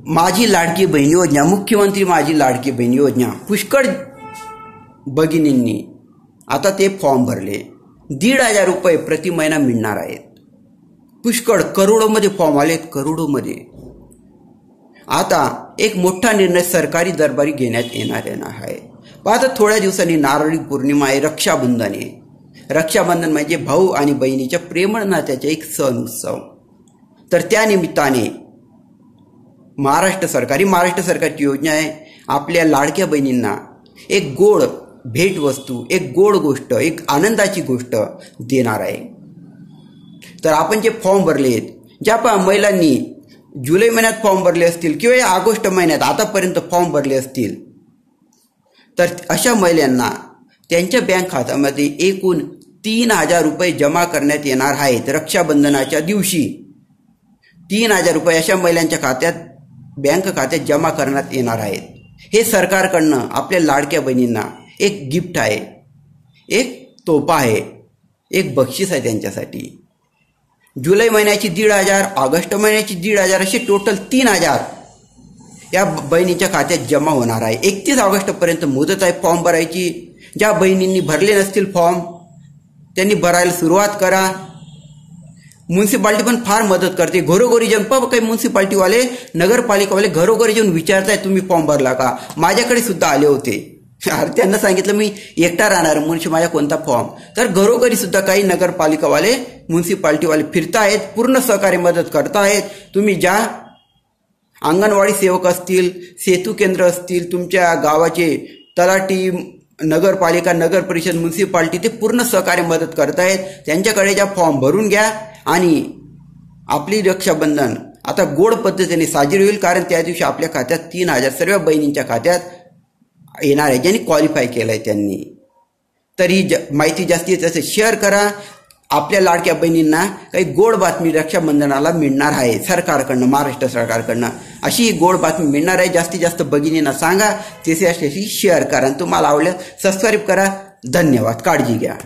माझी लाडकी बहीण योजना, मुख्यमंत्री माझी लाडकी बहीण योजना, पुष्कळ भगिनींनी आता ते फॉर्म भरले. 1,500 रुपये प्रति महिना मिळणार आहेत. पुष्कळ करोडोमध्ये फॉर्म आलेत, करोडोमध्ये. आता एक मोठा निर्णय सरकारी दरबारी घेण्यात येणार आहे. आता थोड्या दिवसांनी नारळी पौर्णिमा आहे, रक्षाबंधन आहे. रक्षाबंधन म्हणजे भाऊ आणि बहिणीच्या प्रेमळ नात्याचा एक सण उत्सव. तर त्या निमित्ताने महाराष्ट्र सरकारची योजना आहे, आपल्या लाडक्या बहिणींना एक गोड भेटवस्तू, एक गोड गोष्ट, एक आनंदाची गोष्ट देणार आहे. तर आपण जे फॉर्म भरलेत, ज्या महिलांनी जुलै महिन्यात फॉर्म भरले असतील किंवा या ऑगस्ट महिन्यात आतापर्यंत फॉर्म भरले असतील, तर अशा महिलांना त्यांच्या बँक खात्यामध्ये एकूण 3,000 रुपये जमा करण्यात येणार आहेत. रक्षाबंधनाच्या दिवशी 3,000 रुपये अशा महिलांच्या खात्यात, बँक खात्यात जमा करण्यात येणार आहेत. हे सरकारकडनं आपल्या लाडक्या बहिणींना एक गिफ्ट आहे, एक तोफा आहे, एक बक्षीस आहे त्यांच्यासाठी. जुलै महिन्याची 1,500, ऑगस्ट महिन्याची 1,500, असे टोटल 3,000 या बहिणीच्या खात्यात जमा होणार आहे. 31 ऑगस्टपर्यंत मुदत आहे फॉर्म भरायची. ज्या बहिणींनी भरले नसतील फॉर्म, त्यांनी भरायला सुरुवात करा. म्युन्सिपाल्टी पण फार मदत करते. घरोघरी जाऊन काही म्युन्सिपाल्टीवाले, नगरपालिकावाले घरोघरी जाऊन विचारताय तुम्ही फॉर्म भरला का. माझ्याकडे सुद्धा आले होते. त्यांना सांगितलं मी एकटा राहणार म्हणून माझ्या कोणता फॉर्म. तर घरोघरी सुद्धा काही नगरपालिकावाले, म्युन्सिपाल्टीवाले फिरतायत, पूर्ण सहकार्य मदत करतायत. तुम्ही ज्या अंगणवाडी सेवक असतील, सेतू केंद्र असतील, तुमच्या गावाचे तलाठी, नगरपालिका, नगर परिषद, म्युन्सिपाल्टी, ते पूर्ण सहकार्य मदत करतायत. त्यांच्याकडे ज्या फॉर्म भरून घ्या आणि आपली रक्षाबंधन आता गोड पद्धतीने साजरी होईल. कारण त्या दिवशी आपल्या खात्यात 3,000 सर्व बहिणींच्या खात्यात येणार आहे, ज्यांनी क्वालिफाय केलं आहे त्यांनी. तर ही माहिती जास्तीत जास्त शेअर करा. आपल्या लाडक्या बहिणींना काही गोड बातमी रक्षाबंधनाला मिळणार आहे सरकारकडनं, महाराष्ट्र सरकारकडनं. अशी ही गोड बातमी मिळणार आहे. जास्तीत जास्त भगिनींना सांगा, त्याची शेअर करा. आणि तुम्हाला आवडल्यास सबस्क्राईब करा. धन्यवाद. काळजी घ्या.